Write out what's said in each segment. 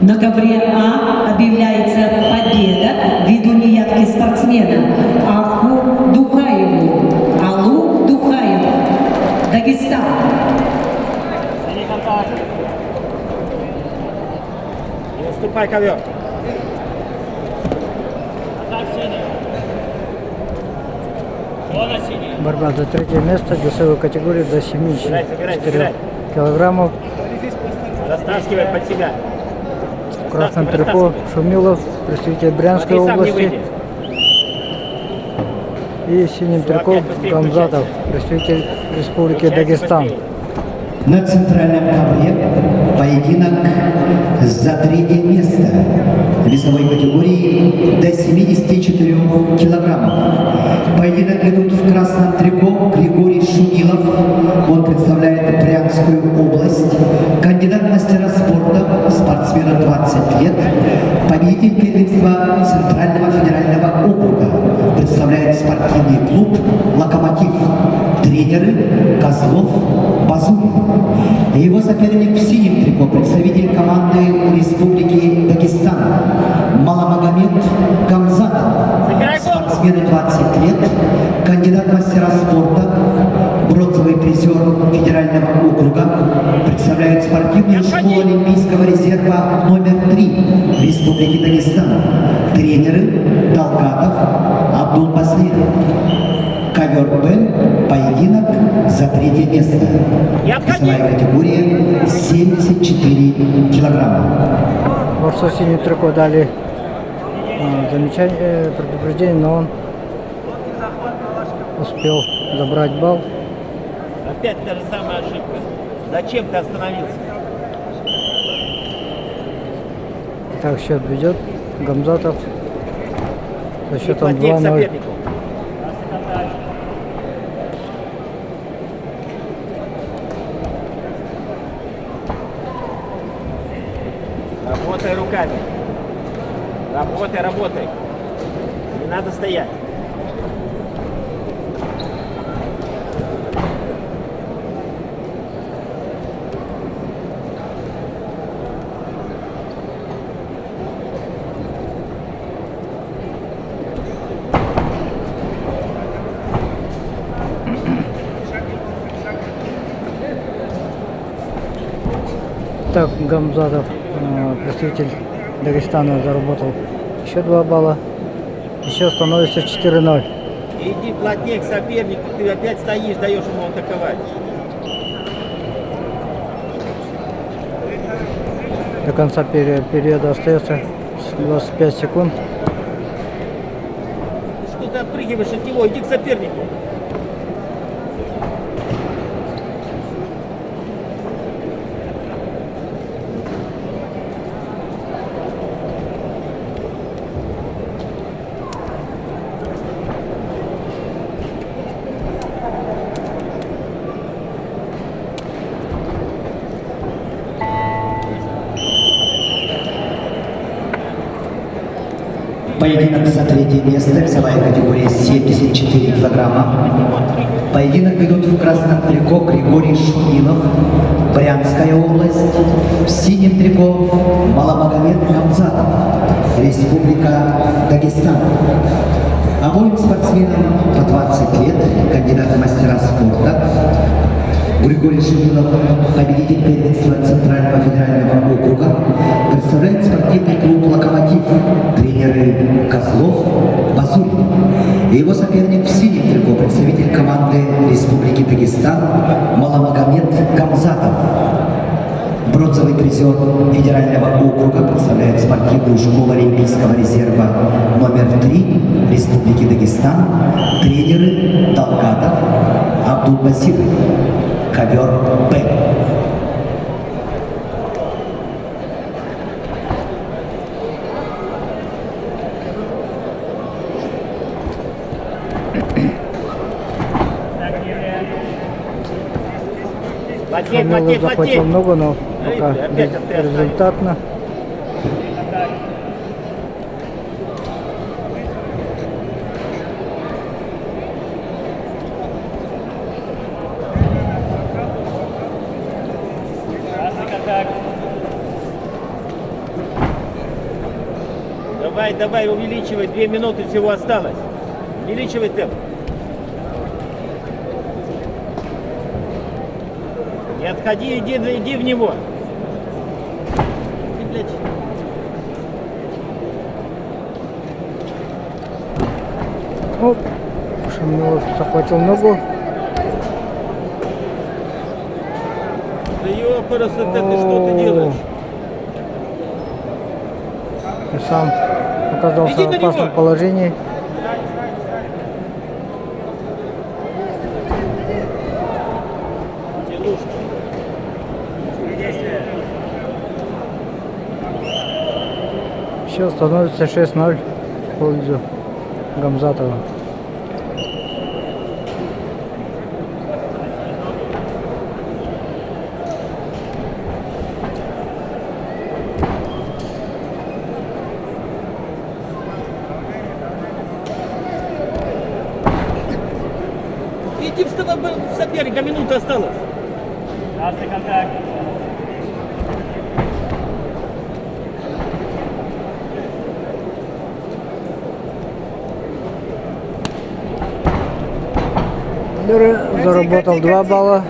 На ковре А объявляется победа ввиду неявки спортсмена Аху Духаеву. Алу Духаев, Дагестан. Не уступай ковер. Борьба за третье место весовой категории до 74 килограммов. Растаскивай под себя. В красном трико Шумилов, представитель Брянской области. И синим трико Гамзатов, представитель Республики Дагестан. На центральном ковре поединок за третье место весовой категории до 74 килограммов. Поединок ведут в красном трико Григорий Шумилов. Он представляет Брянскую область. Кандидат в мастера спорта, спортсмену 20 лет. Победитель первенства Центрального федерального округа. Представляет спортивный клуб «Локомотив». Тренеры Козлов, Базулин. Его соперник в синем трико, представитель команды Республики Дагестан, Маламагомед Гамзатов. Спортсмену 20 лет, кандидат в мастера спорта, бронзовый призер федерального округа, представляет спортивную школу Олимпийского резерва номер 3 Республики Дагестан. Тренеры Талгатов, Абдулбасиров. Ковер Б, поединок за третье место. Весовая категория 74 килограмма. Борцу синим трико дали замечание, предупреждение, но он успел забрать балл. Опять та же самая ошибка. Зачем ты остановился? Так счет ведет Гамзатов со счетом Плотнее к 2-0. сопернику. Работай руками. Работай, работай. Не надо стоять. Так, Гамзатов, представитель Дагестана, заработал еще 2 балла. Еще становится 4-0. Иди плотнее к сопернику. Ты опять стоишь, даешь ему атаковать. До конца периода остается 25 секунд. Что ты отпрыгиваешь от него? Иди к сопернику. Поединок за третье место, весовая категория 74 килограмма. Поединок ведут в красном трико Григорий Шумилов, Брянская область. В синем трико Маламагомед Гамзатов, Республика Дагестан. Обоим спортсменам по 20 лет, кандидат в мастера спорта. Григорий Шумилов, победитель первенства Центрального федерального округа, представляет спортивный клуб «Локомотив», тренеры Козлов, Базулин. Его соперник в синем трико, представитель команды Республики Дагестан, Маламагомед Гамзатов. Бронзовый призер федерального округа, представляет спортивную школу Олимпийского резерва номер 3 Республики Дагестан, тренеры Талгатов, Абдулбасиров. Ковер Б. Шумилов захватил много, но пока безрезультатно. Давай, давай, увеличивай. 2 минуты всего осталось. Увеличивай темп. Не отходи, иди в него. Ты, блядь, Оп. Шамилов захватил ногу. да ёпарасы, ты что ты делаешь? И сам оказался Иди в на опасном него. положении. Телушка. Счет становится 6-0 в пользу Гамзатова. Иди вставай, в соперника, минута осталась. Контакт. Лера заработал 2 балла.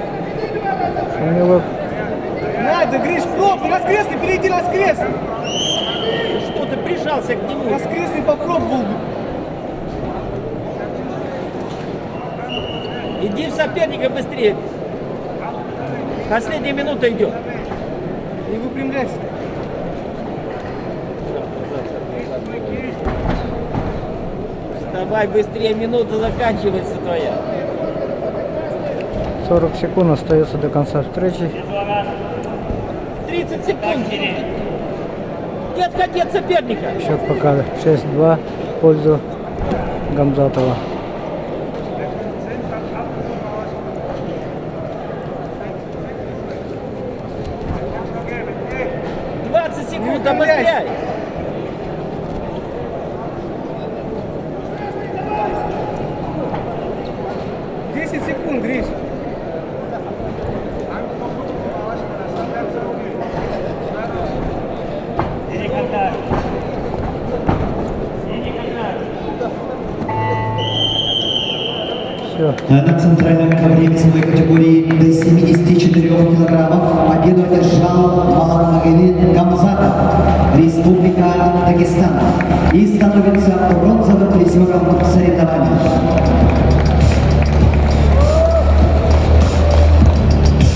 Шамилов. Надо, Гриш, пробуй, раскрестный, перейди раскрестный. Что ты прижался к нему? Раскрестный попробовал бы. Иди в соперника быстрее. Последняя минута идет. Не выпрямляйся. Вставай быстрее, минута заканчивается твоя. 40 секунд остается до конца встречи. 30 секунд. Не отходи от соперника. Счет пока 6-2 в пользу Гамзатова. Секунд, обостряй. Десять секунд, Гриш. Все. На центральном ковре весовой категории до 74 килограммов победу одержал Маламагомед Гамзатов, Республика Дагестан, и становится бронзовым призером соревнований.